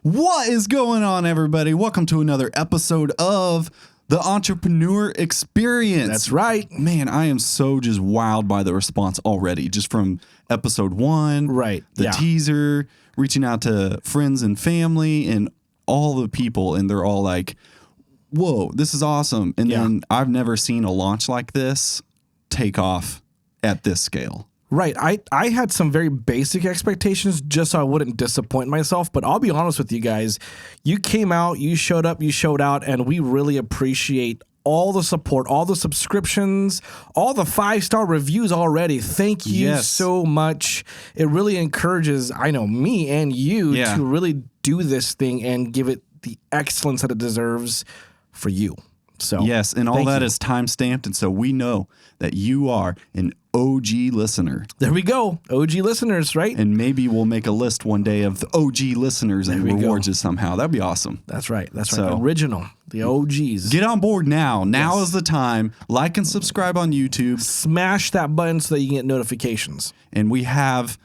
What is going on, everybody? Welcome to another episode of the Entrepreneur Experience. That's right. Man, I am so just wowed by the response already, just from episode 1, Right. the Yeah. teaser, reaching out to friends and family and all the people, and they're all like, whoa, this is awesome. And then I've never seen a launch like this take off at this scale. Right. I had some very basic expectations just so I wouldn't disappoint myself. But I'll be honest with you guys. You came out, you showed up, you showed out, and we really appreciate all the support, all the subscriptions, all the 5-star reviews already. Thank you so much. It really encourages, I know, me and you to really do this thing and give it the excellence that it deserves for you. So yes, and all that is time stamped, and so we know that you are an OG listener. There we go. OG listeners, right? And maybe we'll make a list one day of the OG listeners and reward you somehow. That'd be awesome. That's right. That's right. Original. The OGs. Get on board now. Now is the time. Like and subscribe on YouTube. Smash that button so that you can get notifications. And we have,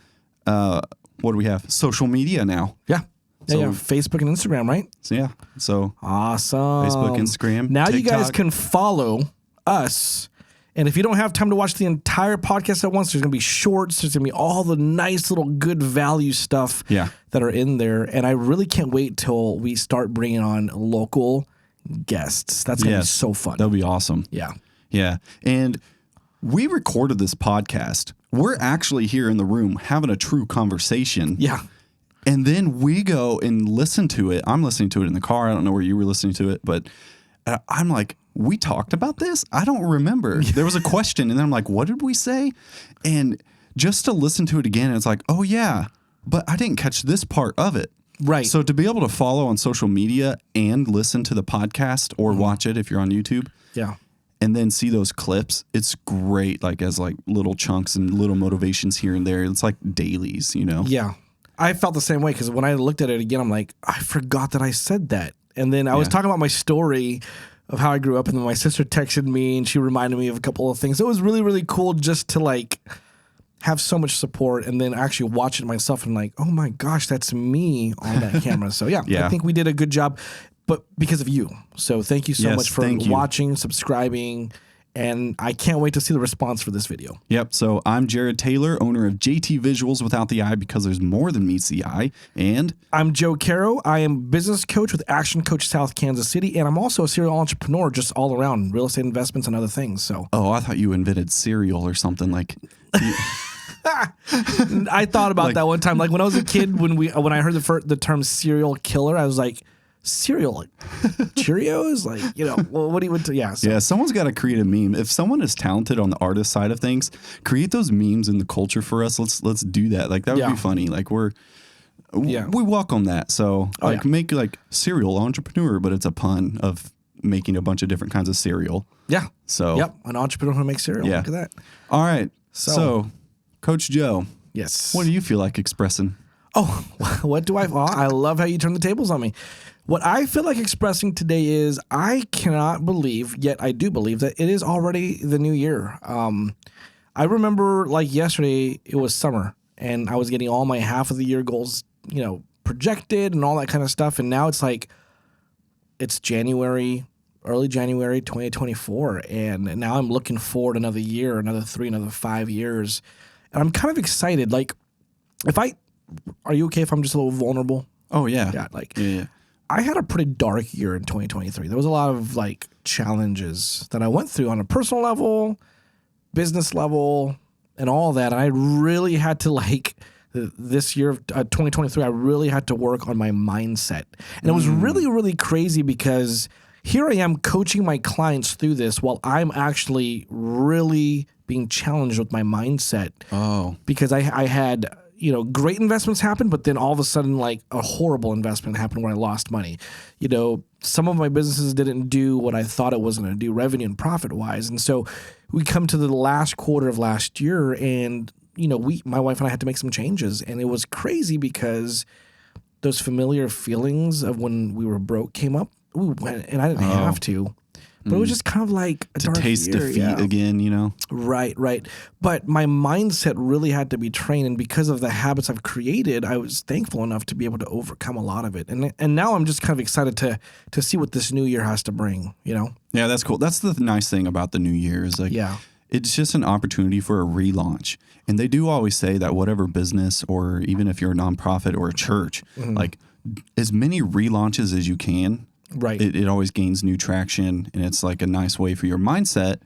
what do we have? Social media now. Yeah. So, yeah, Facebook and Instagram, right? So awesome. Facebook, Instagram, now TikTok. You guys can follow us. And if you don't have time to watch the entire podcast at once, there's going to be shorts. There's going to be all the nice little good value stuff that are in there. And I really can't wait till we start bringing on local guests. That's going to be so fun. That'll be awesome. Yeah. Yeah. And we recorded this podcast. We're actually here in the room having a true conversation. Yeah. And then we go and listen to it. I'm listening to it in the car. I don't know where you were listening to it, but I'm like, we talked about this? I don't remember. There was a question, and then I'm like, what did we say? And just to listen to it again, it's like, oh, yeah, but I didn't catch this part of it. Right. So to be able to follow on social media and listen to the podcast or watch it if you're on YouTube. Yeah. And then see those clips, it's great, like as like little chunks and little motivations here and there. It's like dailies, you know? Yeah. I felt the same way because when I looked at it again, I'm like, I forgot that I said that. And then I was talking about my story of how I grew up, and then my sister texted me and she reminded me of a couple of things. It was really, really cool just to like have so much support and then actually watch it myself and like, oh my gosh, that's me on that camera. So I think we did a good job, but because of you. So thank you so much for watching, subscribing. And I can't wait to see the response for this video. Yep. So I'm Jared Taylor, owner of JT Visuals without the I, because there's more than meets the eye. And I'm Joe Caro. I am business coach with Action Coach South Kansas City. And I'm also a serial entrepreneur just all around real estate investments and other things. So. Oh, I thought you invented cereal or something like. I thought about that one time. Like when I was a kid, when I heard the term serial killer, I was like, cereal, like Cheerios, like, you know, well, what do you would? Yeah, someone's got to create a meme. If someone is talented on the artist side of things, create those memes in the culture for us. Let's do that. Like that would be funny. Like we welcome that. So make like serial entrepreneur, but it's a pun of making a bunch of different kinds of cereal. Yeah. So an entrepreneur who makes cereal. Yeah. Look at that. All right. So Coach Joe. Yes. What do you feel like expressing? Oh, what do I? Oh, I love how you turn the tables on me. What I feel like expressing today is I cannot believe, yet I do believe that it is already the new year. I remember like yesterday, it was summer and I was getting all my half of the year goals, you know, projected and all that kind of stuff. And now it's like, it's January, early January 2024. And now I'm looking forward another year, another 3, another 5 years. And I'm kind of excited. Like are you okay if I'm just a little vulnerable? Oh, yeah. Yeah. I had a pretty dark year in 2023. There was a lot of like challenges that I went through on a personal level, business level, and all that. And I really had to this year of 2023, I really had to work on my mindset. And it was really, really crazy because here I am coaching my clients through this while I'm actually really being challenged with my mindset. Oh, because I had great investments happen, but then all of a sudden, like a horrible investment happened where I lost money. Some of my businesses didn't do what I thought it was going to do revenue and profit wise. And so we come to the last quarter of last year and, my wife and I had to make some changes, and it was crazy because those familiar feelings of when we were broke came up. We went, and I didn't have to, but it was just kind of like a To dark taste year. defeat again, you know? Right. But my mindset really had to be trained, and because of the habits I've created, I was thankful enough to be able to overcome a lot of it. And now I'm just kind of excited to see what this new year has to bring, you know? Yeah, that's cool. That's the nice thing about the new year is like, it's just an opportunity for a relaunch. And they do always say that whatever business, or even if you're a nonprofit or a church, like as many relaunches as you can, Right. It always gains new traction, and it's like a nice way for your mindset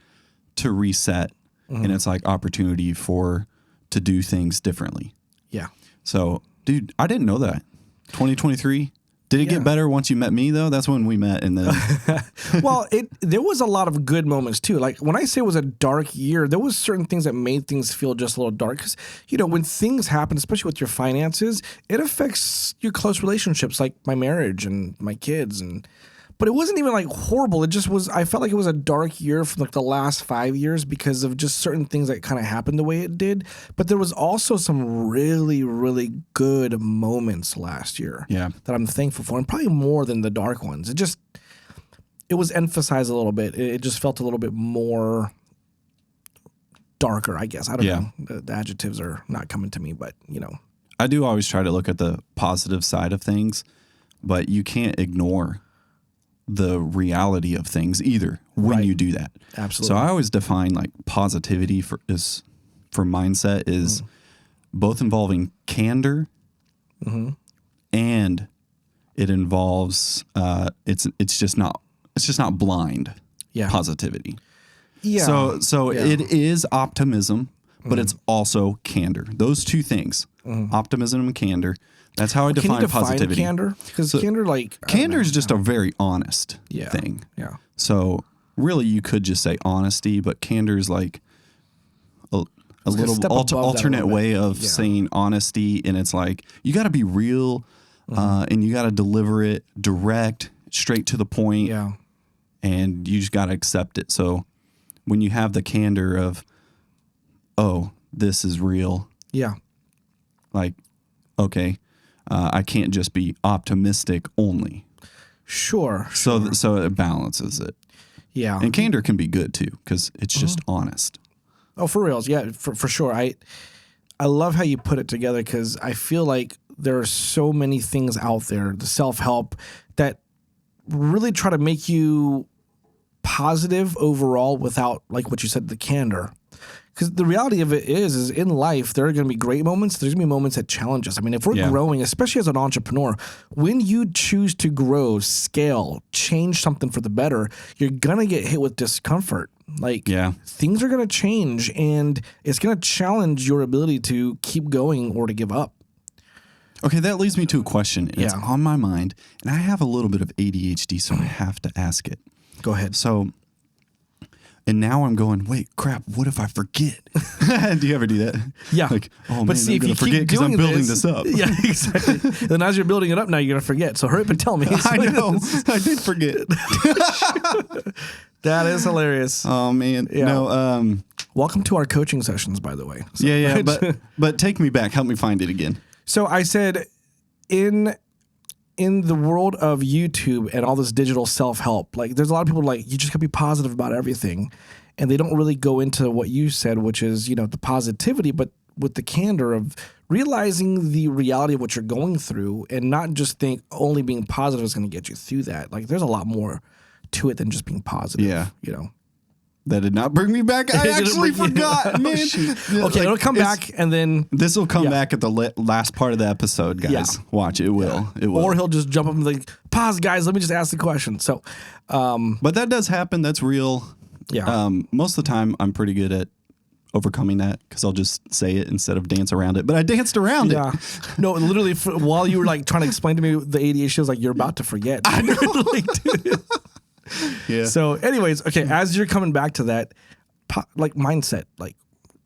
to reset, and it's like opportunity to do things differently. Yeah. So, dude, I didn't know that. 2023. Did it get better once you met me though? That's when we met, and then Well, there was a lot of good moments too. Like when I say it was a dark year, there was certain things that made things feel just a little dark. Because when things happen, especially with your finances, it affects your close relationships, like my marriage and my kids. But it wasn't even like horrible. It just was. I felt like it was a dark year for like the last 5 years because of just certain things that kind of happened the way it did. But there was also some really, really good moments last year that I'm thankful for, and probably more than the dark ones. It was emphasized a little bit. It just felt a little bit more darker, I guess. I don't know. The adjectives are not coming to me, but I do always try to look at the positive side of things, but you can't ignore the reality of things either when you do that. Absolutely. So I always define like positivity for mindset is both involving candor and it involves it's just not blind positivity. Yeah. So it is optimism, but it's also candor. Those two things, optimism and candor. That's how I define positivity. Candor? Because candor is just a very honest thing. Yeah. So really, you could just say honesty, but candor is like a little alternate way of saying honesty, and it's like you got to be real, and you got to deliver it direct, straight to the point, and you just got to accept it. So when you have the candor of, oh, this is real, like, okay. I can't just be optimistic only. Sure. So it balances it. Yeah. And candor can be good too because it's just honest. Oh, for reals. Yeah, for sure. I love how you put it together because I feel like there are so many things out there, the self-help, that really try to make you positive overall without, like what you said, the candor. Because the reality of it is in life, there are going to be great moments. There's going to be moments that challenge us. I mean, if we're growing, especially as an entrepreneur, when you choose to grow, scale, change something for the better, you're going to get hit with discomfort. Like things are going to change, and it's going to challenge your ability to keep going or to give up. Okay, that leads me to a question. It's on my mind, and I have a little bit of ADHD, so I have to ask it. Go ahead. So... And now I'm going, wait, crap, what if I forget? Do you ever do that? Yeah. Like, oh, but man, see, I'm if going you to forget because I'm building this up. Yeah, exactly. Then as you're building it up now, you're going to forget. So hurry up and tell me. I know. I did forget. That is hilarious. Oh, man. Yeah. No, welcome to our coaching sessions, by the way. So, yeah. But take me back. Help me find it again. So I said in the world of YouTube and all this digital self-help, like there's a lot of people like, you just gotta be positive about everything. And they don't really go into what you said, which is, the positivity, but with the candor of realizing the reality of what you're going through and not just think only being positive is going to get you through that. Like there's a lot more to it than just being positive. Yeah. That did not bring me back. I actually forgot, man. Okay, it'll come back, and then this will come back at the last part of the episode, guys. Yeah. Watch, it will. It will. Or he'll just jump up and be like, pause, guys, let me just ask the question. So, but that does happen. That's real. Yeah. Most of the time, I'm pretty good at overcoming that because I'll just say it instead of dance around it. But I danced around it. No, literally, while you were like trying to explain to me the ADHD, I was like, you're about to forget. I know. Like, dude. Yeah. So anyways, okay, as you're coming back to that, like mindset, like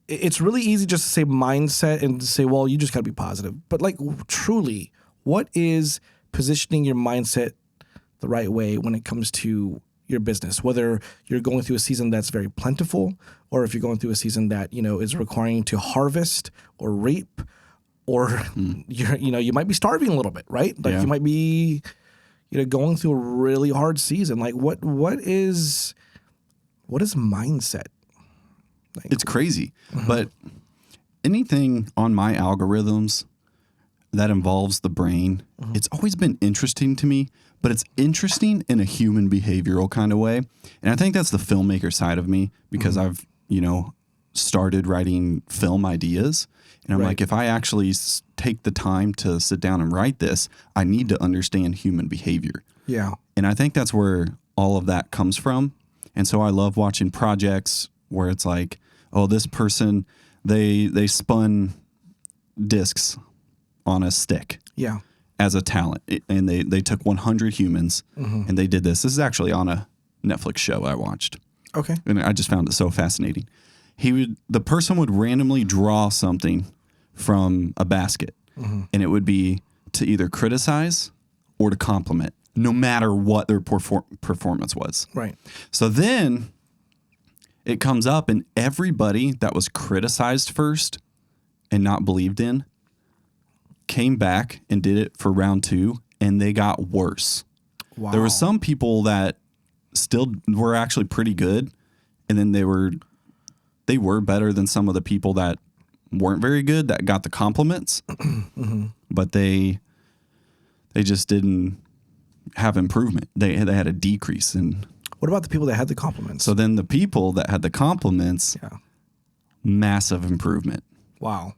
it's really easy just to say mindset and to say, well, you just got to be positive. But like truly, what is positioning your mindset the right way when it comes to your business, whether you're going through a season that's very plentiful or if you're going through a season that, is requiring to harvest or reap, or you might be starving a little bit, right? Like you might be going through a really hard season. Like what is What is mindset? Like, It's crazy. But anything on my algorithms that involves the brain, it's always been interesting to me, but it's interesting in a human behavioral kind of way. And I think that's the filmmaker side of me because I've, started writing film ideas. And I'm like, if I actually take the time to sit down and write this, I need to understand human behavior. Yeah. And I think that's where all of that comes from. And so I love watching projects where it's like, oh, this person, they spun discs on a stick. Yeah. As a talent. And they took 100 humans and they did this. This is actually on a Netflix show I watched. Okay. And I just found it so fascinating. The person would randomly draw something from a basket and it would be to either criticize or to compliment, no matter what their performance was. Right. So then it comes up and everybody that was criticized first and not believed in came back and did it for round 2 and they got worse. Wow. There were some people that still were actually pretty good and then they were better than some of the people that weren't very good that got the compliments, but they just didn't have improvement. They had a decrease in. What about the people that had the compliments? So then the people that had the compliments, massive improvement. Wow.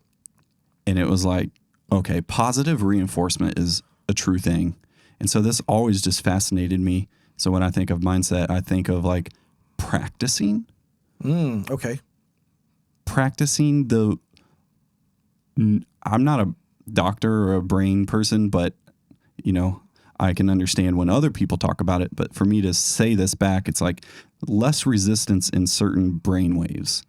And it was like, okay, positive reinforcement is a true thing. And so this always just fascinated me. So when I think of mindset, I think of like practicing. Okay. Practicing I'm not a doctor or a brain person, but I can understand when other people talk about it. But for me to say this back, it's like less resistance in certain brain waves.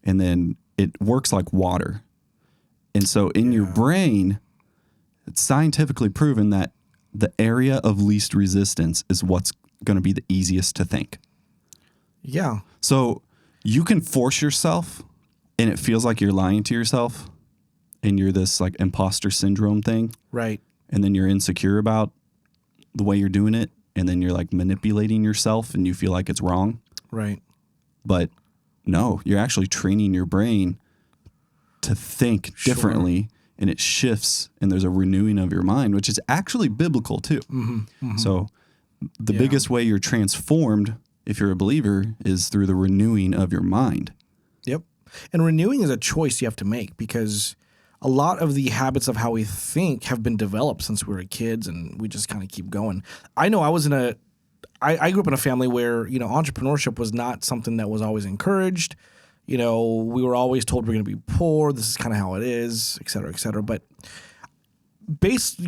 And then it works like water. And so in your brain, it's scientifically proven that the area of least resistance is what's going to be the easiest to think. Yeah. So you can force yourself and it feels like you're lying to yourself and you're this like imposter syndrome thing. Right. And then you're insecure about the way you're doing it. And then you're like manipulating yourself and you feel like it's wrong. Right. But no, you're actually training your brain to think differently and it shifts and there's a renewing of your mind, which is actually biblical too. So the biggest way you're transformed if you're a believer is through the renewing of your mind. Yep. And renewing is a choice you have to make because a lot of the habits of how we think have been developed since we were kids and we just kind of keep going. I know I grew up in a family where, entrepreneurship was not something that was always encouraged. We were always told we're going to be poor. This is kind of how it is, et cetera, et cetera. But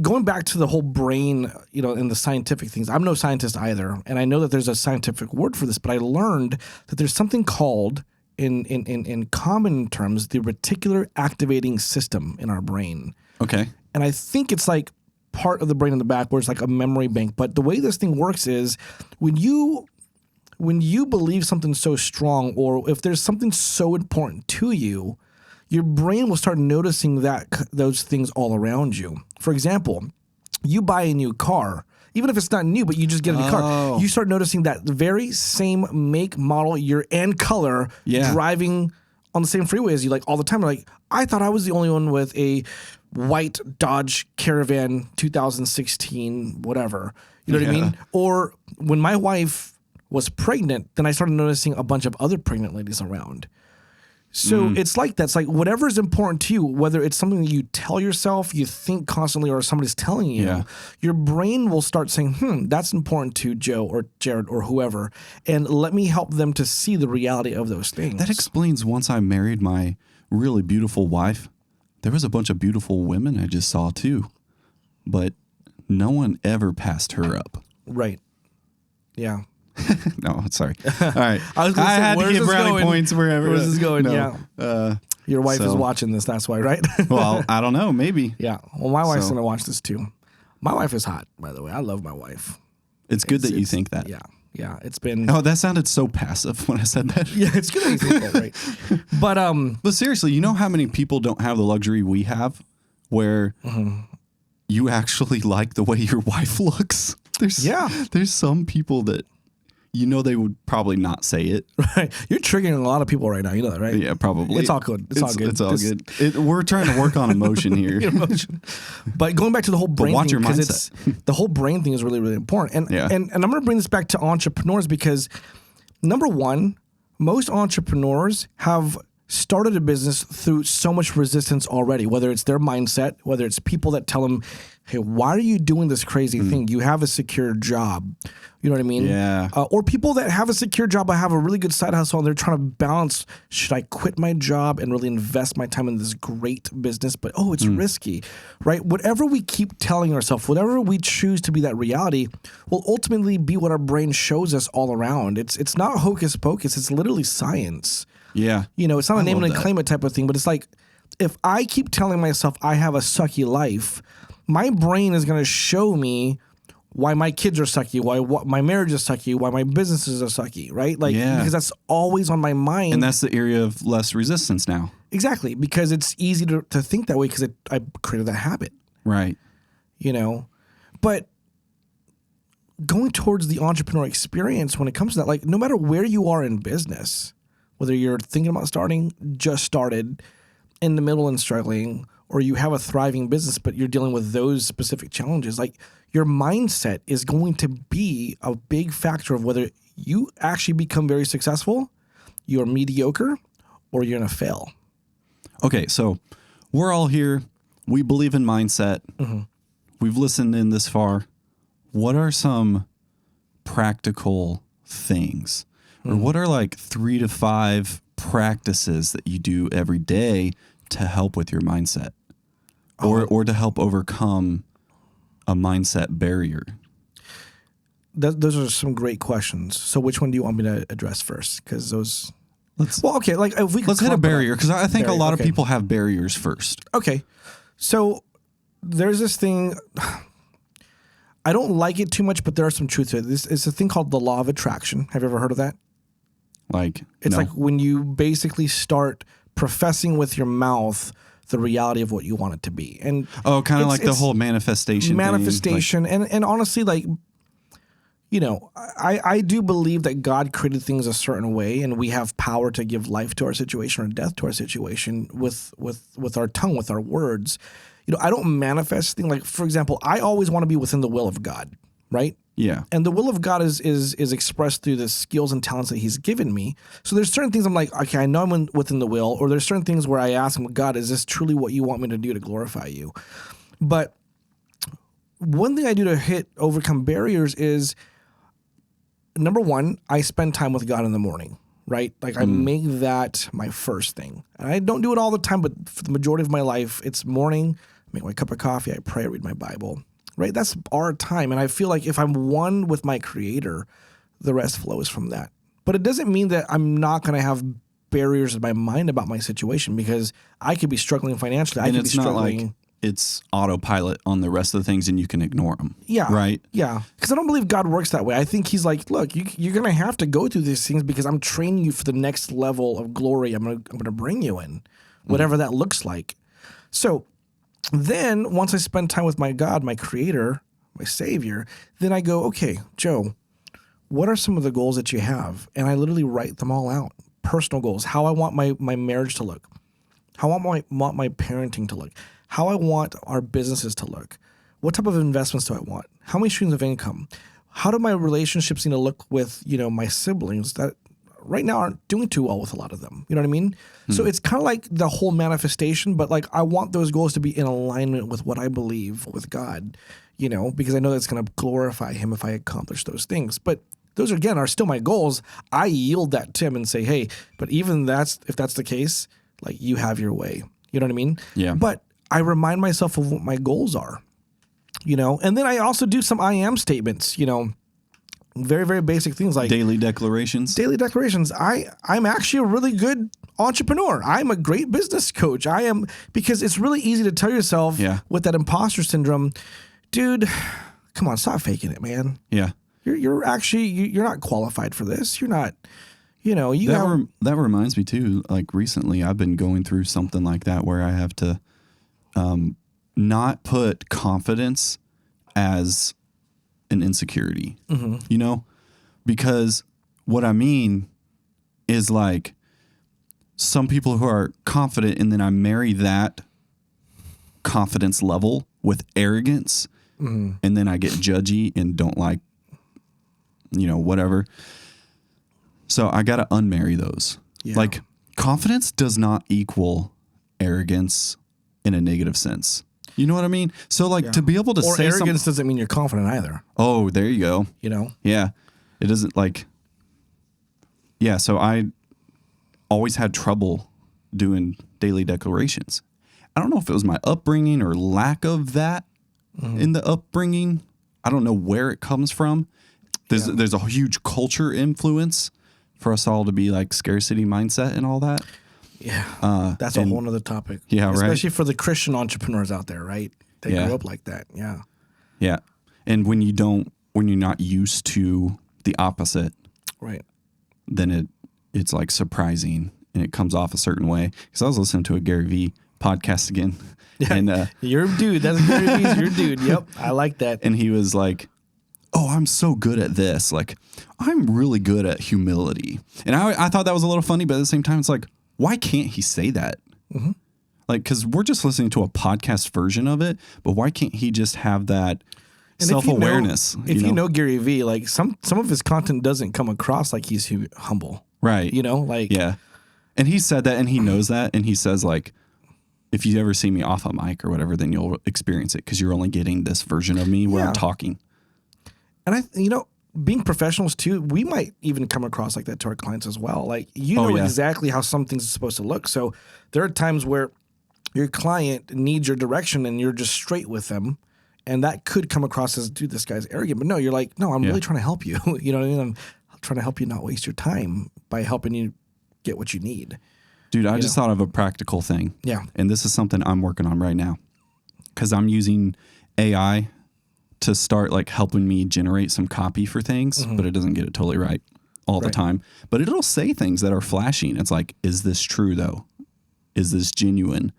going back to the whole brain, and the scientific things, I'm no scientist either. And I know that there's a scientific word for this, but I learned that there's something called, in common terms, the reticular activating system in our brain. Okay. And I think it's like part of the brain in the back where it's like a memory bank. But the way this thing works is when you believe something so strong or if there's something so important to you, your brain will start noticing those things all around you. For example, you buy a new car, even if it's not new, but you just get a new car, you start noticing that the very same make, model, year, and color driving on the same freeway as you like all the time. Like, I thought I was the only one with a white Dodge Caravan 2016, whatever. You know what I mean? Or when my wife was pregnant, then I started noticing a bunch of other pregnant ladies around. So it's like that. It's like whatever is important to you, whether it's something that you tell yourself, you think constantly, or somebody's telling you, your brain will start saying, that's important to Joe or Jared or whoever, and let me help them to see the reality of those things. That explains once I married my really beautiful wife, there was a bunch of beautiful women I just saw too, but no one ever passed her up. Right. Yeah. No, sorry. All right. I had to give brownie points wherever. Where's this going? No. Yeah. Your wife is watching this. That's why, right? Well, I don't know. Maybe. Yeah. Well, my wife's going to watch this too. My wife is hot, by the way. I love my wife. It's good that you think that. Yeah. Yeah. It's been. Oh, that sounded so passive when I said that. Yeah, it's good that you think that, right? But seriously, you know how many people don't have the luxury we have where you actually like the way your wife looks? There's some people that you know they would probably not say it. Right. You're triggering a lot of people right now. You know that, right? Yeah, probably. It's all good. It's all good. It's all good. We're trying to work on emotion here. Emotion. But going back to the whole brain watch thing, your because mindset. the whole brain thing is really, really important. And, and I'm going to bring this back to entrepreneurs because, number one, most entrepreneurs have started a business through so much resistance already, whether it's their mindset, whether it's people that tell them, hey, why are you doing this crazy thing? You have a secure job. You know what I mean? Yeah. Or people that have a secure job but have a really good side hustle and they're trying to balance, should I quit my job and really invest my time in this great business? But, it's risky, right? Whatever we keep telling ourselves, whatever we choose to be that reality will ultimately be what our brain shows us all around. It's not hocus pocus. It's literally science. Yeah. You know, it's not a name and that. claim it type of thing, but it's like if I keep telling myself I have a sucky life, my brain is going to show me why my kids are sucky, why my marriage is sucky, why my businesses are sucky, right? Like, because that's always on my mind. And that's the area of less resistance now. Exactly, because it's easy to think that way because I created that habit. Right. You know, but going towards the entrepreneur experience when it comes to that, like no matter where you are in business, whether you're thinking about starting, just started, in the middle and struggling, or you have a thriving business, but you're dealing with those specific challenges, like your mindset is going to be a big factor of whether you actually become very successful, you're mediocre, or you're going to fail. Okay, so we're all here. We believe in mindset. Mm-hmm. We've listened in this far. What are some practical things? Or what are like 3 to 5 practices that you do every day to help with your mindset or to help overcome a mindset barrier? Those are some great questions. So which one do you want me to address first? Because those... Like if we could let's hit a barrier because I think a lot of people have barriers first. Okay. So there's this thing... I don't like it too much, but there are some truth to it. This is a thing called the law of attraction. Have you ever heard of that? It's like when you basically start professing with your mouth the reality of what you want it to be. And kind of like the whole manifestation thing. And honestly, like, you know, I do believe that God created things a certain way and we have power to give life to our situation or death to our situation with our tongue, with our words. You know, I don't manifest things like, for example, I always want to be within the will of God, right? Yeah. And the will of God is expressed through the skills and talents that he's given me. So there's certain things I'm like, okay, I know I'm within the will, or there's certain things where I ask him, God, is this truly what you want me to do to glorify you? But one thing I do to overcome barriers is, number one, I spend time with God in the morning, right? Like I make that my first thing. And I don't do it all the time, but for the majority of my life, it's morning, I make my cup of coffee, I pray, I read my Bible. Right? That's our time. And I feel like if I'm one with my creator, the rest flows from that. But it doesn't mean that I'm not going to have barriers in my mind about my situation because I could be struggling financially. And it's not like it's autopilot on the rest of the things and you can ignore them. Yeah. Right? Yeah. Because I don't believe God works that way. I think he's like, look, you're going to have to go through these things because I'm training you for the next level of glory I'm going to bring you in, whatever that looks like. So then once I spend time with my God, my creator, my savior, then I go, okay, Joe, what are some of the goals that you have? And I literally write them all out. Personal goals, how I want my marriage to look, how I want my parenting to look, how I want our businesses to look, what type of investments do I want, how many streams of income, how do my relationships need to look with, you know, my siblings that right now aren't doing too well with a lot of them. You know what I mean? So it's kind of like the whole manifestation, but like I want those goals to be in alignment with what I believe with God, you know, because I know that's going to glorify him if I accomplish those things. But those again are still my goals. I yield that to him and say, hey, but even if that's the case, like you have your way. You know what I mean? Yeah. But I remind myself of what my goals are, you know, and then I also do some I am statements, you know, very, very basic things like daily declarations. I'm actually a really good entrepreneur. I'm a great business coach. Because it's really easy to tell yourself with that imposter syndrome, dude, come on, stop faking it, man. Yeah. You're actually, you're not qualified for this. You're not, you know, that reminds me too, like recently I've been going through something like that where I have to not put confidence as an insecurity, you know, Because what I mean is like some people who are confident, and then I marry that confidence level with arrogance, and then I get judgy and don't like, whatever. So I got to unmarry those. Yeah. Like confidence does not equal arrogance in a negative sense. You know what I mean? So like to be able to say arrogance doesn't mean you're confident either. Oh, there you go. Yeah. It doesn't like, yeah. So I always had trouble doing daily declarations. I don't know if it was my upbringing or lack of that in the upbringing. I don't know where it comes from. There's a huge culture influence for us all to be like scarcity mindset and all that. Yeah. That's a whole nother topic. Yeah. Right. Especially for the Christian entrepreneurs out there, right? They grew up like that. Yeah. Yeah. And when you're not used to the opposite, right, then it's like surprising and it comes off a certain way. Because I was listening to a Gary Vee podcast again. Yeah. And your dude. That's Gary Vee's your dude. Yep. I like that. And he was like, oh, I'm so good at this. Like, I'm really good at humility. And I thought that was a little funny, but at the same time, it's like, why can't he say that? Mm-hmm. Like, because we're just listening to a podcast version of it, but why can't he just have that self-awareness? If you know Gary Vee, like some of his content doesn't come across like he's humble. Right. Yeah. And he said that and he knows that. And he says like, if you ever see me off a mic or whatever, then you'll experience it because you're only getting this version of me where I'm talking. And being professionals too, we might even come across like that to our clients as well. Like exactly how something's supposed to look. So there are times where your client needs your direction and you're just straight with them. And that could come across as, dude, this guy's arrogant. But no, you're like, no, I'm really trying to help you. You know what I mean? I'm trying to help you not waste your time by helping you get what you need. Dude, I just thought of a practical thing. Yeah. And this is something I'm working on right now because I'm using AI to start like helping me generate some copy for things, but it doesn't get it totally right all the time. But it'll say things that are flashing. It's like, is this true though? Is this genuine?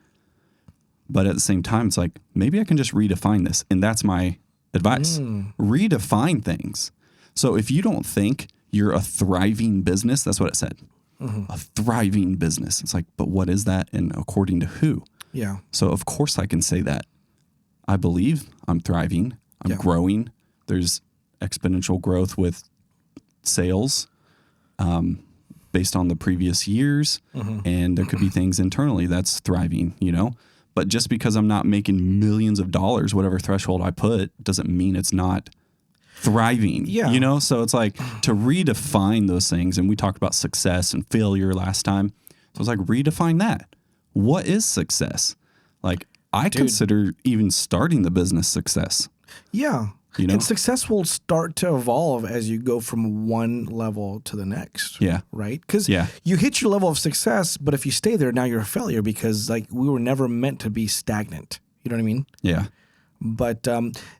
But at the same time, it's like, maybe I can just redefine this. And that's my advice. Redefine things. So if you don't think you're a thriving business, that's what it said. A thriving business. It's like, but what is that? And according to who? Yeah. So of course I can say that. I believe I'm thriving. I'm growing. There's exponential growth with sales based on the previous years. And there could be things internally that's thriving, But just because I'm not making millions of dollars, whatever threshold I put, doesn't mean it's not thriving. Yeah. So it's like to redefine those things. And we talked about success and failure last time. So it's like redefine that. What is success? Like I consider even starting the business success. Yeah. And success will start to evolve as you go from one level to the next. Yeah. Right? Because you hit your level of success, but if you stay there, now you're a failure because like we were never meant to be stagnant. You know what I mean? Yeah. But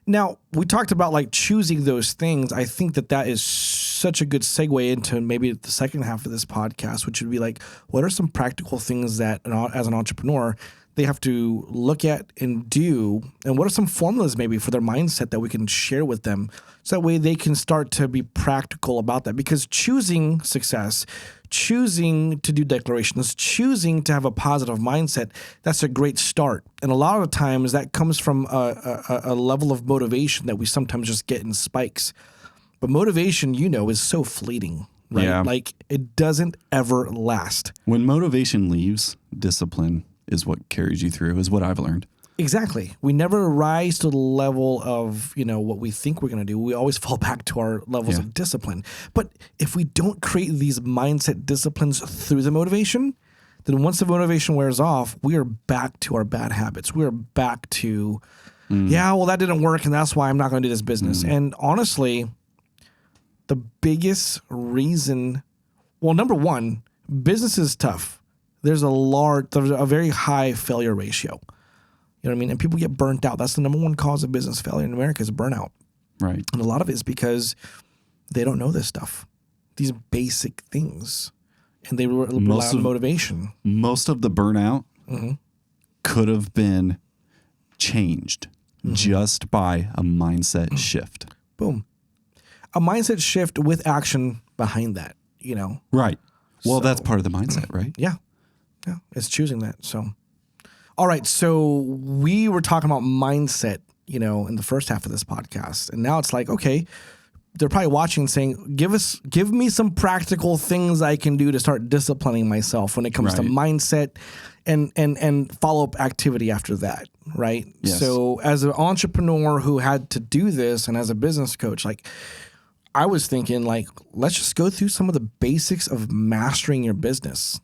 now we talked about like choosing those things. I think that is such a good segue into maybe the second half of this podcast, which would be like, what are some practical things that as an entrepreneur they have to look at and do, and what are some formulas maybe for their mindset that we can share with them so that way they can start to be practical about that? Because choosing success, choosing to do declarations, choosing to have a positive mindset, that's a great start. And a lot of the times that comes from a level of motivation that we sometimes just get in spikes. But motivation, is so fleeting. Right? Yeah. Like it doesn't ever last. When motivation leaves, discipline is what carries you through, is what I've learned. Exactly. We never rise to the level of, what we think we're going to do. We always fall back to our levels of discipline. But if we don't create these mindset disciplines through the motivation, then once the motivation wears off, we are back to our bad habits. We are back to, that didn't work and that's why I'm not going to do this business. And honestly, the biggest reason, number one, business is tough. There's a very high failure ratio. You know what I mean? And people get burnt out. That's the number one cause of business failure in America is burnout. Right. And a lot of it is because they don't know this stuff, these basic things. And they rely on motivation. Most of the burnout could have been changed just by a mindset shift. Boom. a mindset shift with action behind that, Right. Well, So- that's part of the mindset, right? Yeah. Yeah. It's choosing that. So, all right. So we were talking about mindset, in the first half of this podcast. And now it's like, okay, they're probably watching and saying, give me some practical things I can do to start disciplining myself when it comes to Right. mindset and follow-up activity after that. Right. Yes. So as an entrepreneur who had to do this and as a business coach, like I was thinking like, let's just go through some of the basics of mastering your business.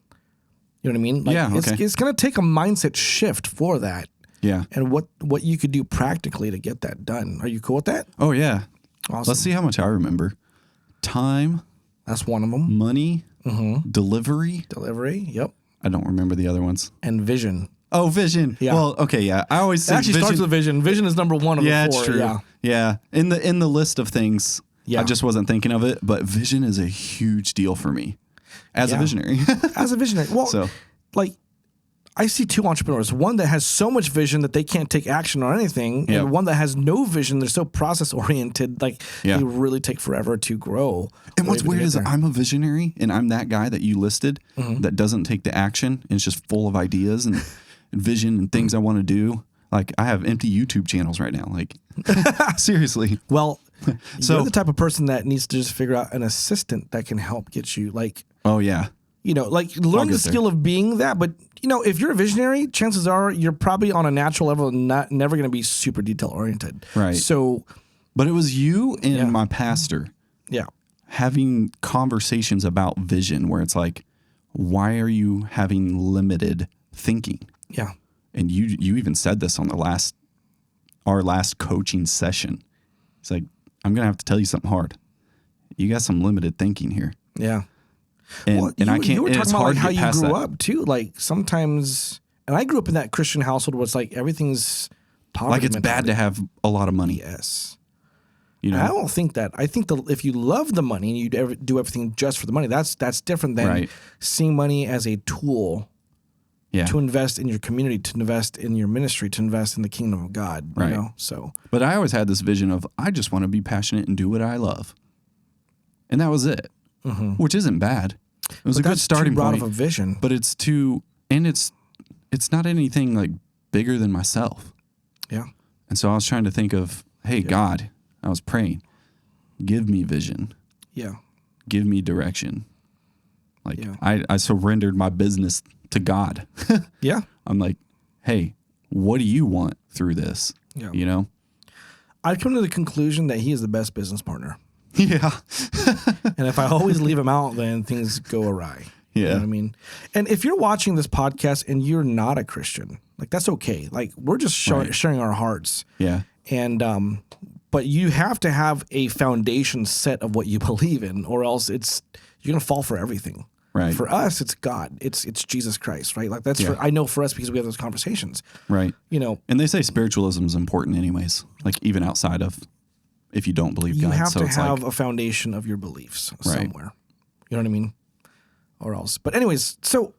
You know what I mean? Like, Yeah, okay. It's going to take a mindset shift for that Yeah. and what you could do practically to get that done. Are you cool with that? Oh, yeah. Awesome. Let's see how much I remember. Time, That's one of them. money, delivery. Delivery. Yep. I don't remember the other ones. And vision. Oh, vision. Yeah. Well, okay, yeah. I always It think actually vision. starts with vision. Vision is number one of Yeah, the four. it's true. Yeah. Yeah. In the list of things, Yeah. I just wasn't thinking of it, but vision is a huge deal for me as a Yeah. visionary. As a visionary. Well, So- like I see two entrepreneurs, one that has so much vision that they can't take action on anything, Yeah. and one that has no vision. They're so process oriented, like Yeah. they really take forever to grow. And what's Or even weird get is there. I'm a visionary and I'm that guy that you listed that doesn't take the action and is just full of ideas and vision and things I want to do. Like I have empty YouTube channels right now. Like seriously. Well, So- you're the type of person that needs to just figure out an assistant that can help get you like, Oh yeah. like learn get the there. skill of being that. But if you're a visionary, chances are you're probably on a natural level never going to be super detail oriented. Right. So But it was you and Yeah. my pastor yeah, having conversations about vision where it's like, why are you having limited thinking? yeah, And you even said this on our last coaching session. It's like, I'm gonna have to tell you something hard. You got some limited thinking here. yeah. And, Well, and I can't. You were and talking it's about hard like to how get you past grew that. up too. Like sometimes, and I grew up in that Christian household where it's like everything's poverty. Like it's bad to have a lot of money. Yes. You I know, don't think that. I think if you love the money and you do everything just for the money, that's different than Right. seeing money as a tool yeah. to invest in your community, to invest in your ministry, to invest in the kingdom of God. Right. You know? So But I always had this vision of I just want to be passionate and do what I love, and that was it, which isn't bad. It was a good that's starting too broad point. of a vision. But it's too, and it's not anything like bigger than myself. Yeah. And so I was trying to think of, hey, God, I was praying, give me vision, Yeah. give me direction. Like Yeah. I surrendered my business to God. Yeah. I'm like, hey, what do you want through this? Yeah. You know? I've come to the conclusion that he is the best business partner. Yeah. And if I always leave him out, then things go awry. You know Yeah. what I mean? And if you're watching this podcast and you're not a Christian, like that's okay. Like we're just Right. sharing our hearts. Yeah. And but you have to have a foundation set of what you believe in, or else you're gonna fall for everything. Right. For us, it's God. It's Jesus Christ, right? Like that's Yeah. I know for us because we have those conversations. Right. You know, And they say spiritualism is important anyways, like even outside of if you don't believe you God. have So to it's have like, a foundation of your beliefs Right. somewhere. You know what I mean? Or else. But anyways, so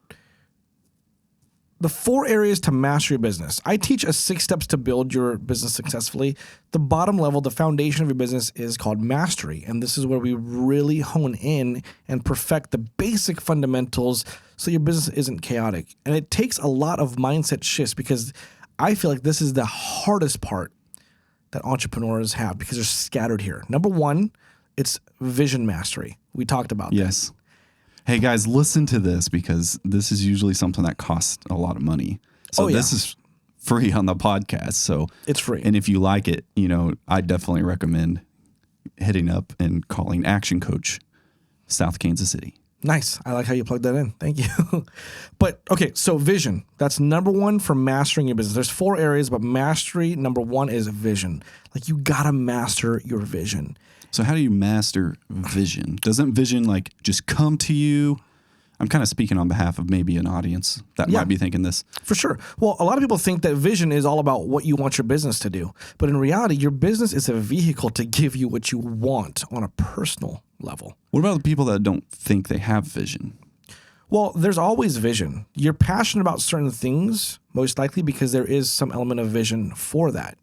the 4 areas to master your business. I teach 6 steps to build your business successfully. The bottom level, the foundation of your business is called mastery. And this is where we really hone in and perfect the basic fundamentals so your business isn't chaotic. And it takes a lot of mindset shifts because I feel like this is the hardest part that entrepreneurs have because they're scattered here. Number 1, it's vision mastery. We talked about that. yes. Hey guys, listen to this because this is usually something that costs a lot of money. So Oh, yeah. this is free on the podcast. So It's free. and if you like it, I definitely recommend hitting up and calling Action Coach South Kansas City. Nice. I like how you plugged that in. Thank you. But okay, so vision. That's number 1 for mastering your business. There's 4 areas, but mastery, number 1 is vision. Like you gotta master your vision. So how do you master vision? Doesn't vision like just come to you? I'm kind of speaking on behalf of maybe an audience that Yeah. might be thinking this. For sure. Well, a lot of people think that vision is all about what you want your business to do. But in reality, your business is a vehicle to give you what you want on a personal level. What about the people that don't think they have vision? Well, there's always vision. You're passionate about certain things, most likely because there is some element of vision for that.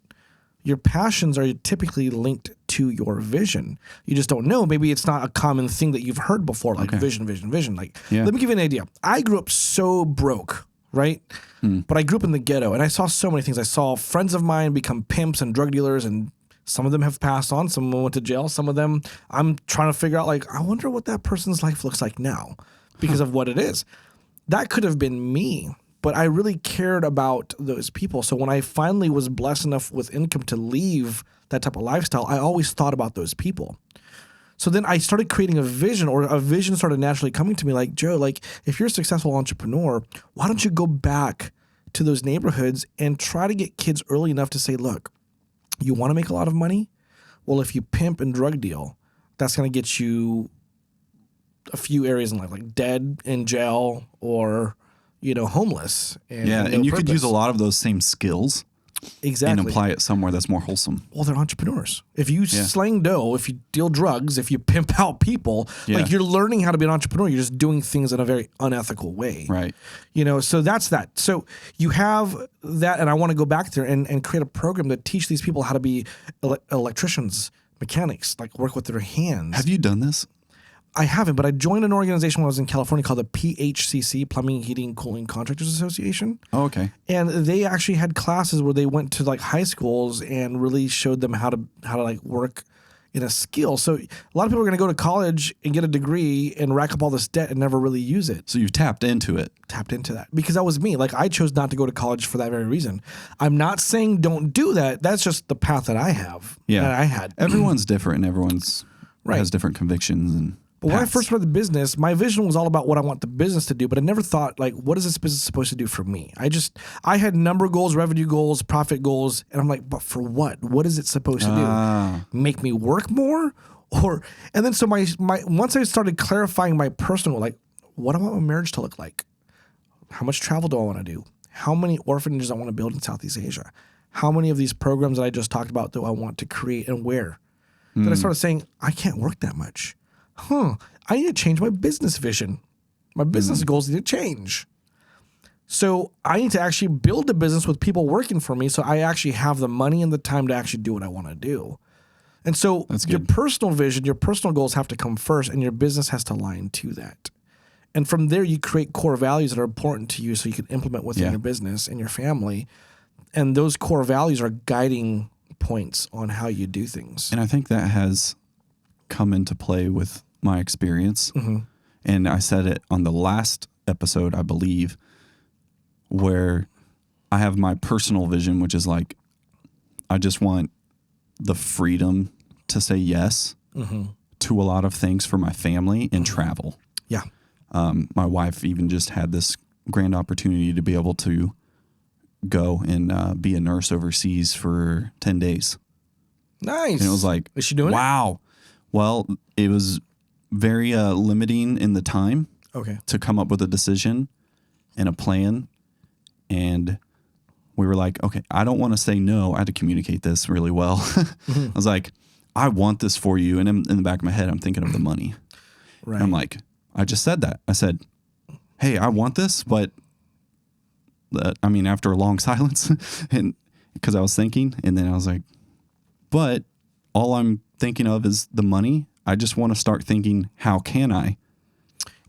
your passions are typically linked to your vision. You just don't know. Maybe it's not a common thing that you've heard before, like vision. Like, let me give you an idea. I grew up so broke, right? But I grew up in the ghetto, and I saw so many things. I saw friends of mine become pimps and drug dealers, and some of them have passed on. Some of them went to jail. Some of them, I'm trying to figure out, like, I wonder what that person's life looks like now because of what it is. That could have been me, but I really cared about those people. So when I finally was blessed enough with income to leave that type of lifestyle, I always thought about those people. So then I started creating a vision, or a vision started naturally coming to me, like, Joe, like, if you're a successful entrepreneur, why don't you go back to those neighborhoods and try to get kids early enough to say, look, you want to make a lot of money? Well, if you pimp and drug deal, that's going to get you a few areas in life, like dead, in jail, or, homeless. And you could use a lot of those same skills. Exactly. And apply it somewhere that's more wholesome. Well, they're entrepreneurs. If you slang dough, if you deal drugs, if you pimp out people, like, you're learning how to be an entrepreneur. You're just doing things in a very unethical way. Right. So that's that. So you have that, and I want to go back there and create a program that teach these people how to be electricians, mechanics, like work with their hands. Have you done this? I haven't, but I joined an organization when I was in California called the PHCC, Plumbing, Heating, Cooling Contractors Association. Oh, okay. And they actually had classes where they went to like high schools and really showed them how to like work in a skill. So a lot of people are going to go to college and get a degree and rack up all this debt and never really use it. So you've tapped into it. Tapped into that because that was me. Like, I chose not to go to college for that very reason. I'm not saying don't do that. That's just the path that I have. Yeah. That I had. Everyone's different, and everyone's has different convictions and. But when I first started the business, my vision was all about what I want the business to do, but I never thought, like, what is this business supposed to do for me? I had number goals, revenue goals, profit goals, and I'm like, but for what? What is it supposed to do? Make me work more? And then so my once I started clarifying my personal goal, like, what do I want my marriage to look like? How much travel do I want to do? How many orphanages I want to build in Southeast Asia? How many of these programs that I just talked about do I want to create and where? Then I started saying, I can't work that much. I need to change my business vision. My business goals need to change. So I need to actually build a business with people working for me so I actually have the money and the time to actually do what I want to do. And so your personal vision, your personal goals have to come first, and your business has to align to that. And from there, you create core values that are important to you so you can implement within your business and your family. And those core values are guiding points on how you do things. And I think that has come into play with my experience. And I said it on the last episode, I believe, where I have my personal vision, which is like, I just want the freedom to say yes to a lot of things for my family and travel. Yeah. My wife even just had this grand opportunity to be able to go and be a nurse overseas for 10 days. Nice. And it was like, is she doing it? Wow. Well, it was very limiting in the time to come up with a decision and a plan. And we were like, okay, I don't want to say no. I had to communicate this really well. I was like, I want this for you. And in the back of my head, I'm thinking of the money. Right. And I'm like, I just said that. I said, hey, I want this, but after a long silence, and because I was thinking, and then I was like, but all I'm thinking of is the money. I just want to start thinking, how can I?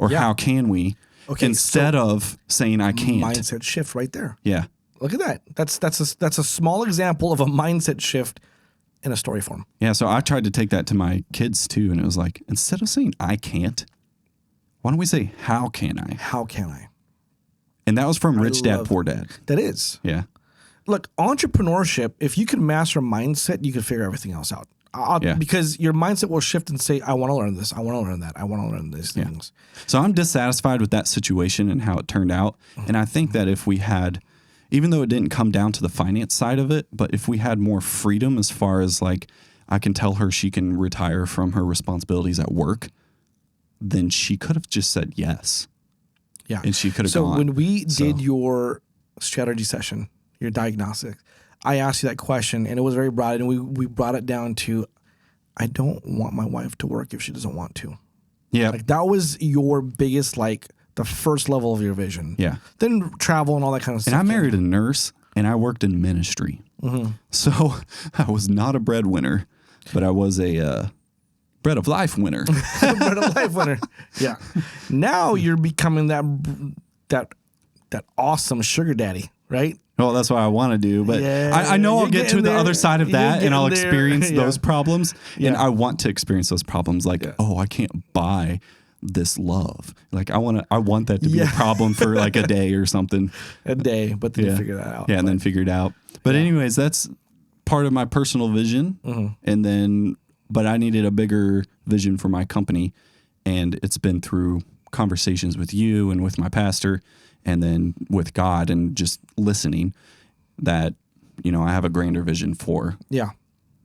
Or how can we? Okay, instead of saying I can't. Mindset shift right there. Yeah. Look at that. That's a small example of a mindset shift in a story form. Yeah, so I tried to take that to my kids too, and it was like, instead of saying I can't, why don't we say how can I? How can I? And that was from Rich Dad, Poor Dad. That is. Yeah. Look, entrepreneurship, if you can master mindset, you can figure everything else out. Because your mindset will shift and say, I want to learn this. I want to learn that. I want to learn these things. So I'm dissatisfied with that situation and how it turned out. And I think that if we had, even though it didn't come down to the finance side of it, but if we had more freedom as far as like, I can tell her she can retire from her responsibilities at work, then she could have just said yes. Yeah. And she could have gone. So when we did your strategy session, your diagnostic, I asked you that question, and it was very broad, and we brought it down to, I don't want my wife to work if she doesn't want to. Yeah. Like, that was your biggest, like, the first level of your vision. Yeah. Then travel and all that kind of stuff. And I married a nurse, and I worked in ministry. So I was not a breadwinner, but I was a bread of life winner. Bread of life winner. Yeah. Now you're becoming that awesome sugar daddy, right? Well, that's what I want to do, but Yeah, I know I'll you're get to getting the there. other side of You're that and I'll getting there. experience Yeah. those problems. Yeah. And I want to experience those problems like, I can't buy this love. Like I want that to be a problem for like a day or something. A day, but then you figure that out. Yeah, and then figure it out. But anyways, that's part of my personal vision. And then, but I needed a bigger vision for my company. And it's been through conversations with you and with my pastor and then with God and just listening that, I have a grander vision for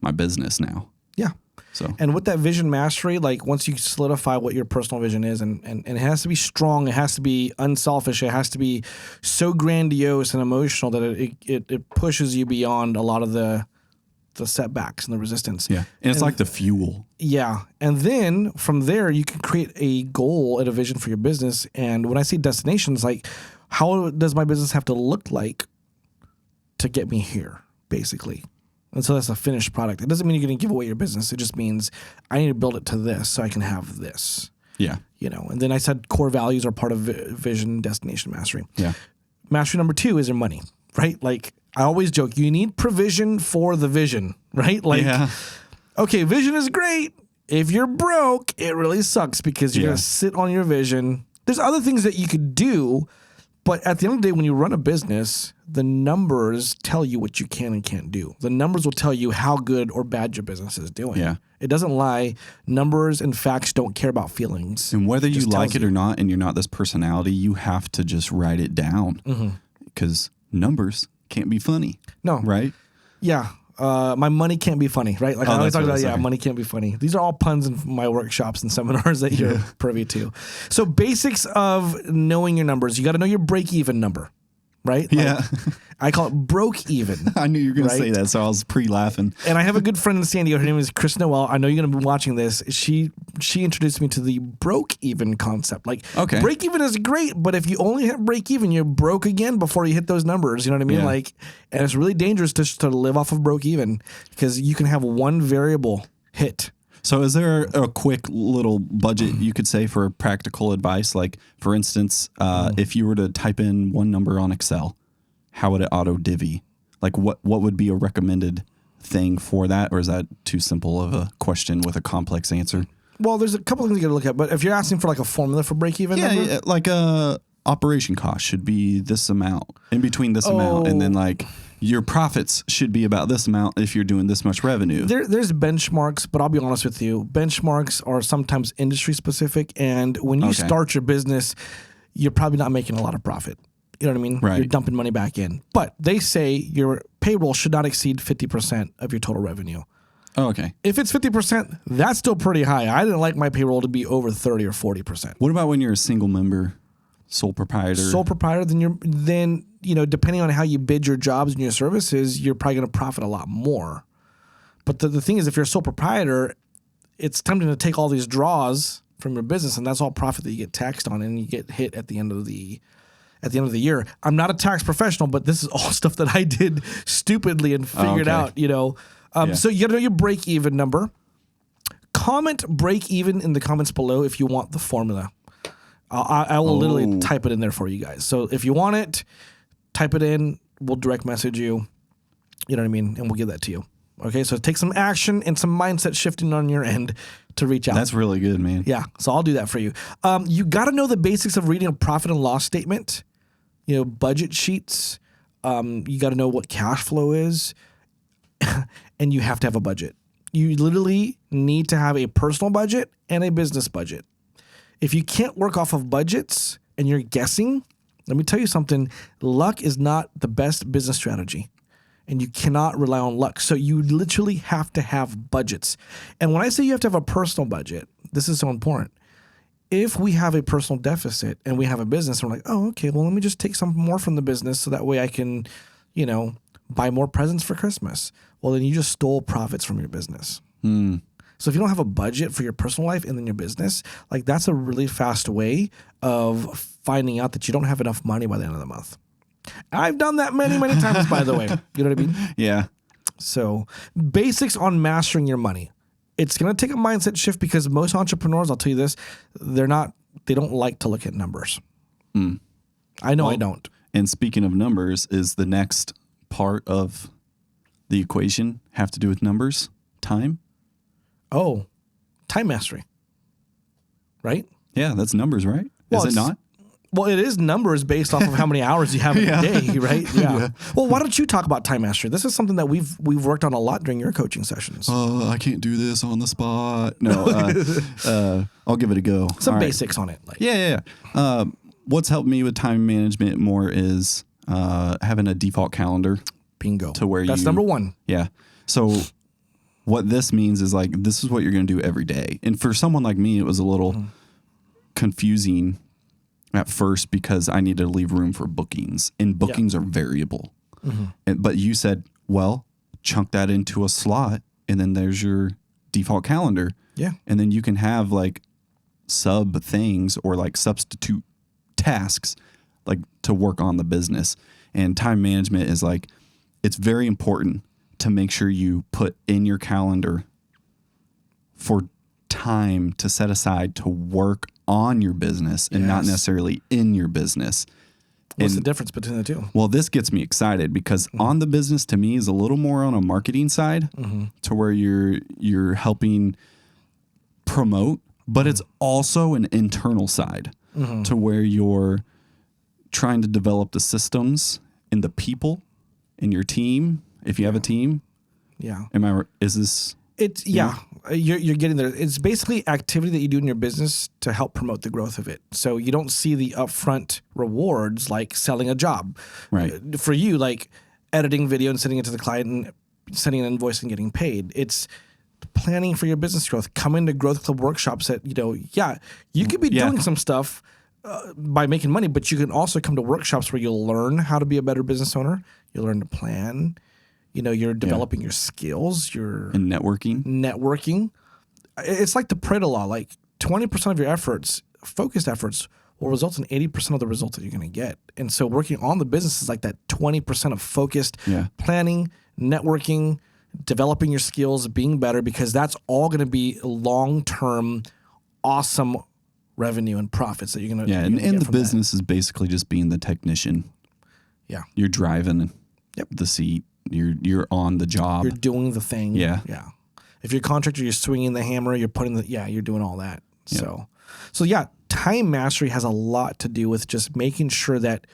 my business now. Yeah. So, and with that vision mastery, like once you solidify what your personal vision is, and it has to be strong, it has to be unselfish, it has to be so grandiose and emotional that it pushes you beyond a lot of the setbacks and the resistance. yeah. And it's like the fuel. Yeah. And then from there, you can create a goal and a vision for your business. And when I say destinations, like how does my business have to look like to get me here, basically? And so that's a finished product. It doesn't mean you're going to give away your business. It just means I need to build it to this so I can have this. Yeah. And then I said core values are part of vision, destination, mastery. Yeah. Mastery number 2 is your money, right? Like I always joke, you need provision for the vision, right? Like, okay, vision is great. If you're broke, it really sucks because you're going to sit on your vision. There's other things that you could do, but at the end of the day, when you run a business, the numbers tell you what you can and can't do. The numbers will tell you how good or bad your business is doing. Yeah. It doesn't lie. Numbers and facts don't care about feelings. And whether you like it or not, and you're not this personality, you have to just write it down because numbers can't be funny. No. Right? Yeah. My money can't be funny, right? Like I always talk about, money can't be funny. These are all puns in my workshops and seminars that you're privy to. So basics of knowing your numbers. You got to know your break-even number, right? Yeah. Like, I call it broke even. I knew you were going to say that, so I was pre-laughing. And I have a good friend in San Diego. Her name is Chris Noel. I know you're going to be watching this. She introduced me to the broke even concept. Like, break even is great, but if you only hit break even, you're broke again before you hit those numbers. You know what I mean? Yeah. Like, and it's really dangerous to live off of broke even because you can have one variable hit. So is there a quick little budget you could say for practical advice? Like, for instance, if you were to type in one number on Excel, how would it auto divvy? Like what would be a recommended thing for that? Or is that too simple of a question with a complex answer? Well, there's a couple things you got to look at, but if you're asking for like a formula for break even number? Like operation cost should be this amount in between this amount. And then like your profits should be about this amount if you're doing this much revenue. There's benchmarks, but I'll be honest with you. Benchmarks are sometimes industry specific. And when you start your business, you're probably not making a lot of profit. You know what I mean? Right. You're dumping money back in. But they say your payroll should not exceed 50% of your total revenue. Oh, okay. If it's 50%, that's still pretty high. I didn't like my payroll to be over 30 or 40%. What about when you're a single member, sole proprietor? Sole proprietor, then depending on how you bid your jobs and your services, you're probably going to profit a lot more. But the thing is, if you're a sole proprietor, it's tempting to take all these draws from your business, and that's all profit that you get taxed on, and you get hit at the end of the year. I'm not a tax professional, but this is all stuff that I did stupidly and figured out, So you got to know your break even number. Comment break even in the comments below if you want the formula. I will literally type it in there for you guys. So if you want it, type it in. We'll direct message you. You know what I mean? And we'll give that to you. Okay, so take some action and some mindset shifting on your end to reach out. That's really good, man. Yeah, so I'll do that for you. You got to know the basics of reading a profit and loss statement. Budget sheets. You got to know what cash flow is, and you have to have a budget. You literally need to have a personal budget and a business budget. If you can't work off of budgets and you're guessing, let me tell you something. Luck is not the best business strategy, and you cannot rely on luck. So you literally have to have budgets. And when I say you have to have a personal budget, this is so important. If we have a personal deficit and we have a business, and we're like, oh, okay, well, let me just take some more from the business so that way I can, buy more presents for Christmas. Well, then you just stole profits from your business. So if you don't have a budget for your personal life and then your business, that's a really fast way of finding out that you don't have enough money by the end of the month. I've done that many, many times, by the way. You know what I mean? Yeah. So basics on mastering your money. It's going to take a mindset shift because most entrepreneurs, I'll tell you this, they don't like to look at numbers. I know I don't. And speaking of numbers, is the next part of the equation have to do with numbers? Time? Oh, time mastery. Right? Yeah, that's numbers, right? Well, is it not? Well, it is numbers based off of how many hours you have in a day, right? Yeah. Well, why don't you talk about time mastery? This is something that we've worked on a lot during your coaching sessions. I can't do this on the spot. No, I'll give it a go. Some basics on it. Yeah. What's helped me with time management more is having a default calendar. Bingo. To where that's number one. Yeah. So what this means is like, this is what you're going to do every day. And for someone like me, it was a little confusing at first because I needed to leave room for bookings, and bookings are variable. But you said, well, chunk that into a slot, and then there's your default calendar. Yeah. And then you can have like sub things or like substitute tasks like to work on the business. And time management is like, it's very important to make sure you put in your calendar for time to set aside to work on your business and not necessarily in your business. What's the difference between the two? Well, this gets me excited because on the business to me is a little more on a marketing side to where you're helping promote, but it's also an internal side to where you're trying to develop the systems and the people in your team. If you have a team. Yeah. Is this? It's you're getting there. It's basically activity that you do in your business to help promote the growth of it. So you don't see the upfront rewards like selling a job. Right. For you, like editing video and sending it to the client and sending an invoice and getting paid. It's planning for your business growth. Come into Growth Club workshops that, you could be doing some stuff by making money, but you can also come to workshops where you'll learn how to be a better business owner. You'll learn to plan. You're developing your skills, and networking. It's like the Pareto law, like 20% of your efforts, focused efforts, will result in 80% of the results that you're going to get. And so working on the business is like that 20% of focused planning, networking, developing your skills, being better, because that's all going to be long-term, awesome revenue and profits that you're going to and the business is basically just being the technician. Yeah. You're driving the seat. You're on the job. You're doing the thing. Yeah. Yeah. If you're a contractor, you're swinging the hammer, you're you're doing all that. Yeah. So time mastery has a lot to do with just making sure that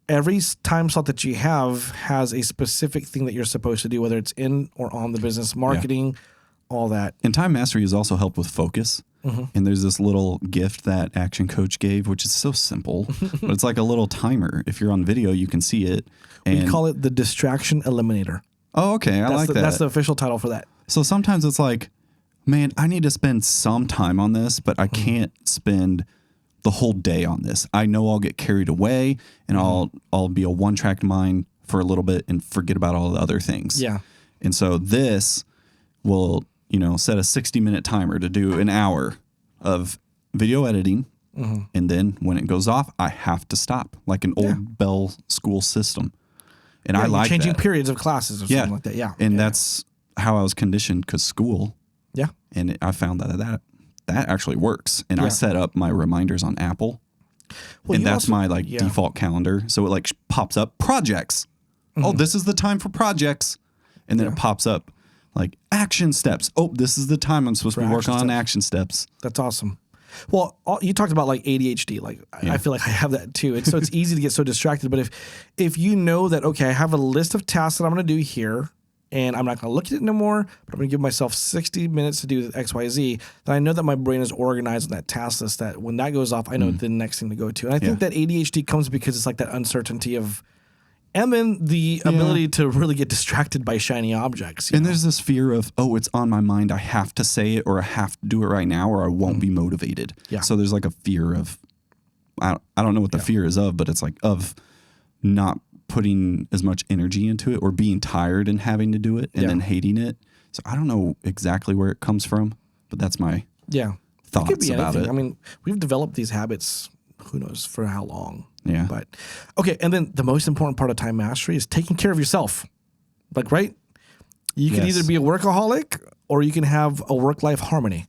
every time slot that you have has a specific thing that you're supposed to do, whether it's in or on the business, marketing, all that. And time mastery has also helped with focus. And there's this little gift that Action Coach gave, which is so simple, but it's like a little timer. If you're on video, you can see it. And we call it the distraction eliminator. Oh, okay. I like that. That's the official title for that. So sometimes it's like, man, I need to spend some time on this, but I can't spend the whole day on this. I know I'll get carried away and I'll be a one-track mind for a little bit and forget about all the other things. Yeah. And so this will, set a 60-minute timer to do an hour of video editing. And then when it goes off, I have to stop, like an old Bell school system. And I like changing that. periods of classes or something like that. Yeah. And that's how I was conditioned, because school. Yeah. And I found that actually works. And I set up my reminders on Apple. Well, and that's my default calendar. So it pops up projects. Oh, this is the time for projects. And then it pops up like action steps. Oh, this is the time I'm supposed to be working on action steps. That's awesome. Well, you talked about like ADHD. I feel like I have that too. So it's easy to get so distracted. But if you know that, okay, I have a list of tasks that I'm going to do here, and I'm not going to look at it no more, but I'm going to give myself 60 minutes to do X, Y, Z, then I know that my brain is organized on that task list, that when that goes off, I know the next thing to go to. And I think that ADHD comes because it's like that uncertainty of, and then the ability to really get distracted by shiny objects. And there's this fear of, it's on my mind. I have to say it, or I have to do it right now, or I won't be motivated. Yeah. So there's like a fear of, I don't know what the fear is of, but it's like of not putting as much energy into it, or being tired and having to do it and then hating it. So I don't know exactly where it comes from, but that's my thoughts about it. I mean, we've developed these habits, who knows for how long. Yeah. But okay, and then the most important part of time mastery is taking care of yourself. Like, right? You can Yes. either be a workaholic or you can have a work-life harmony.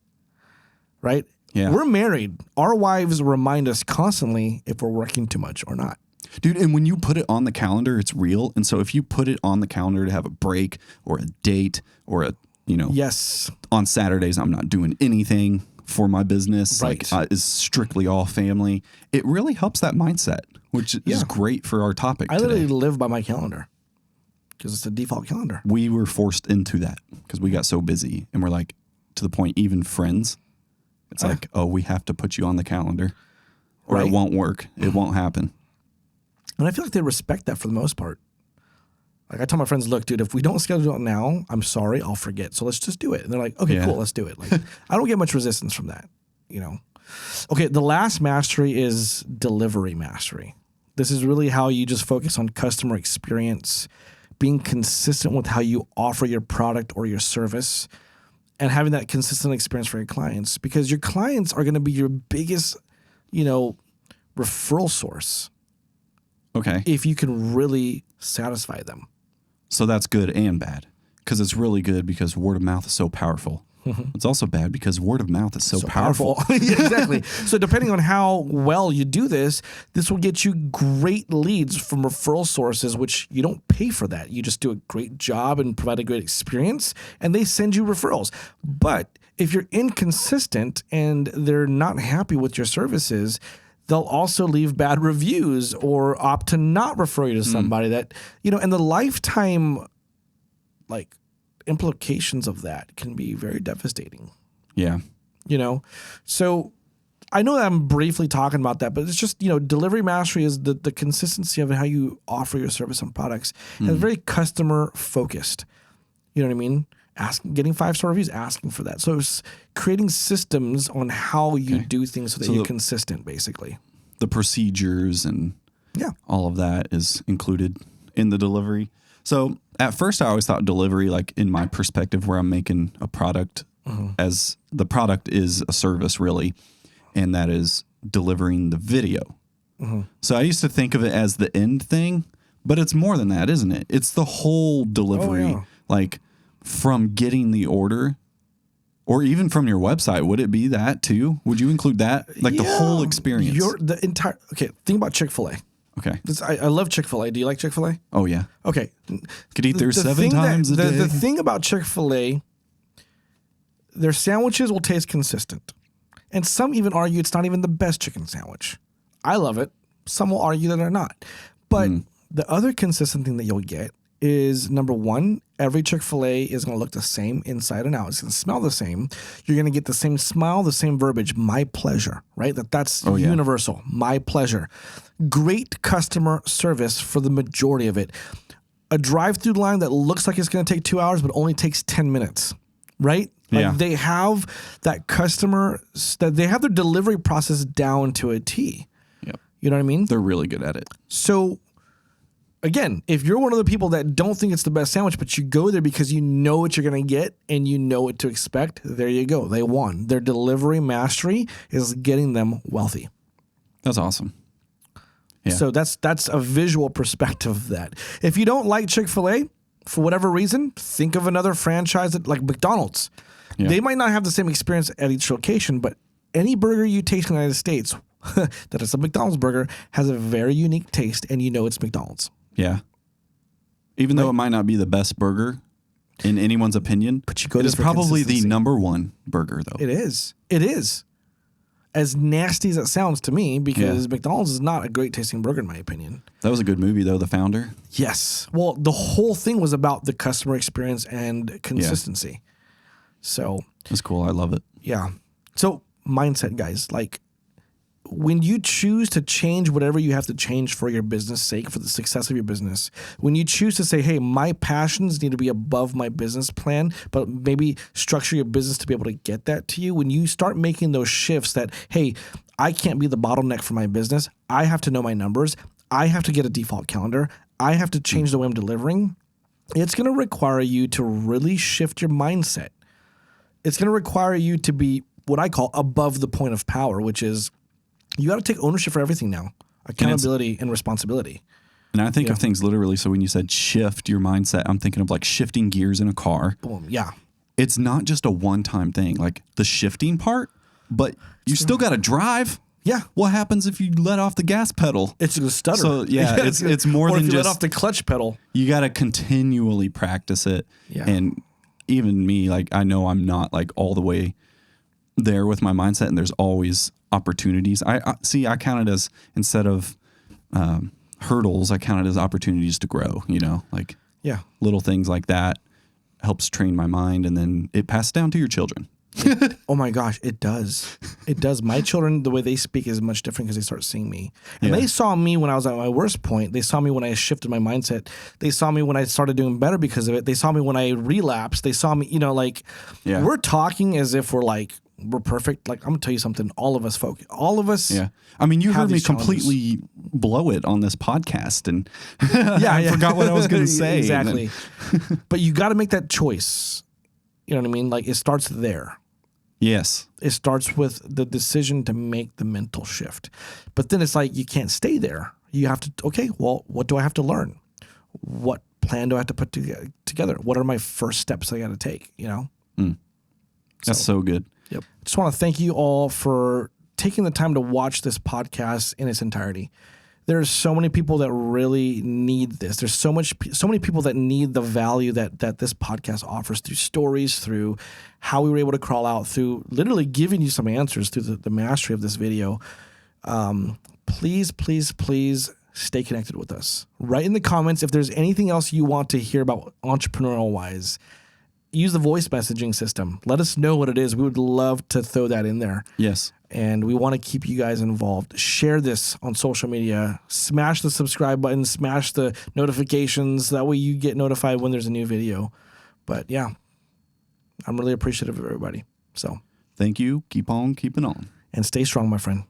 Right? Yeah. We're married. Our wives remind us constantly if we're working too much or not. Dude, and when you put it on the calendar, it's real. And so if you put it on the calendar to have a break or a date or a, Yes. on Saturdays, I'm not doing anything for my business. Right. Like, is strictly all family. It really helps that mindset, which is great for our topic I today. literally live by my calendar because it's a default calendar. We were forced into that because we got so busy, and we're like, to the point, even friends, it's like, oh, we have to put you on the calendar or Right. it won't work. It won't happen. And I feel like they respect that for the most part. Like I tell my friends, look, dude, if we don't schedule it now, I'm sorry, I'll forget. So let's just do it. And they're like, okay, Yeah. cool, let's do it. Like I don't get much resistance from that, Okay, the last mastery is delivery mastery. This is really how you just focus on customer experience, being consistent with how you offer your product or your service, and having that consistent experience for your clients. Because your clients are going to be your biggest, referral source Okay. if you can really satisfy them. So that's good and bad because it's really good because word of mouth is so powerful. It's also bad because word of mouth is so powerful. Yeah, exactly. So depending on how well you do this will get you great leads from referral sources, which you don't pay for that. You just do a great job and provide a great experience, and they send you referrals. But if you're inconsistent and they're not happy with your services, they'll also leave bad reviews or opt to not refer you to somebody that, and the lifetime, implications of that can be very devastating. Yeah. So I know that I'm briefly talking about that, but it's just, delivery mastery is the consistency of how you offer your service and products. And it's very customer focused. You know what I mean? Getting 5-star reviews, asking for that. So it's creating systems on how you do things so that you're consistent, basically. The procedures and all of that is included in the delivery. So at first I always thought delivery, like in my perspective where I'm making a product as the product is a service really, and that is delivering the video. So I used to think of it as the end thing, but it's more than that, isn't it? It's the whole delivery, like from getting the order or even from your website. Would it be that too? Would you include that? Like the whole experience? Think about Chick-fil-A. Okay. I love Chick-fil-A. Do you like Chick-fil-A? Oh, yeah. Okay. Could eat there 7 times a day. The thing about Chick-fil-A, their sandwiches will taste consistent. And some even argue it's not even the best chicken sandwich. I love it. Some will argue that they're not. But the other consistent thing that you'll get is, number one, every Chick-fil-A is going to look the same inside and out. It's going to smell the same. You're going to get the same smile, the same verbiage, my pleasure, right? That's universal, my pleasure. Great customer service for the majority of it. A drive-through line that looks like it's going to take 2 hours but only takes 10 minutes, right? Like they have that they have their delivery process down to a T. Yep. You know what I mean? They're really good at it. So again, if you're one of the people that don't think it's the best sandwich, but you go there because you know what you're going to get and you know what to expect, there you go. They won. Their delivery mastery is getting them wealthy. That's awesome. Yeah. So that's a visual perspective of that. If you don't like Chick-fil-A, for whatever reason, think of another franchise like McDonald's. Yeah. They might not have the same experience at each location, but any burger you taste in the United States that is a McDonald's burger has a very unique taste, and you know it's McDonald's. Yeah. Even though it might not be the best burger in anyone's opinion, but you go it is probably the number one burger, though. It is. It is. As nasty as it sounds to me, because McDonald's is not a great tasting burger in my opinion. That was a good movie, though, The Founder. Yes. Well, the whole thing was about the customer experience and consistency. Yeah. So that's cool. I love it. Yeah. So mindset, guys, like when you choose to change whatever you have to change for your business sake, for the success of your business, when you choose to say, hey, my passions need to be above my business plan, but maybe structure your business to be able to get that to you, when you start making those shifts that, hey, I can't be the bottleneck for my business. I have to know my numbers. I have to get a default calendar. I have to change the way I'm delivering. It's going to require you to really shift your mindset. It's going to require you to be what I call above the point of power, which is you got to take ownership for everything now. accountability and responsibility. And I think of things literally. So when you said shift your mindset, I'm thinking of like shifting gears in a car. Boom. Yeah. It's not just a one-time thing, like the shifting part, but you still got to drive. Yeah. What happens if you let off the gas pedal? It's going to stutter. So yeah, it's more or than if you just let off the clutch pedal. You got to continually practice it. Yeah. And even me, like I know I'm not like all the way there with my mindset, and there's always opportunities. I count it as, instead of hurdles, I count it as opportunities to grow, like little things like that helps train my mind, and then it passes down to your children. Oh my gosh, it does. It does. My children, the way they speak is much different because they start seeing me. And they saw me when I was at my worst point. They saw me when I shifted my mindset. They saw me when I started doing better because of it. They saw me when I relapsed. They saw me, we're talking as if we're perfect. Like, I'm going to tell you something. All of us. Yeah. I mean, you heard me these completely blow it on this podcast, and I forgot what I was going to say. Exactly. But you got to make that choice. You know what I mean? Like, it starts there. Yes. It starts with the decision to make the mental shift. But then it's like, you can't stay there. You have to, okay, well, what do I have to learn? What plan do I have to put together? What are my first steps I got to take, That's so good. Yep. Just want to thank you all for taking the time to watch this podcast in its entirety. There's so many people that really need this. There's so many people that need the value that this podcast offers through stories, through how we were able to crawl out, through literally giving you some answers through the mastery of this video. Please, please, please stay connected with us. Write in the comments if there's anything else you want to hear about entrepreneurial wise. Use the voice messaging system. Let us know what it is. We would love to throw that in there. Yes. And we want to keep you guys involved. Share this on social media. Smash the subscribe button. Smash the notifications. That way you get notified when there's a new video. But yeah, I'm really appreciative of everybody. So thank you. Keep on keeping on. And stay strong, my friend.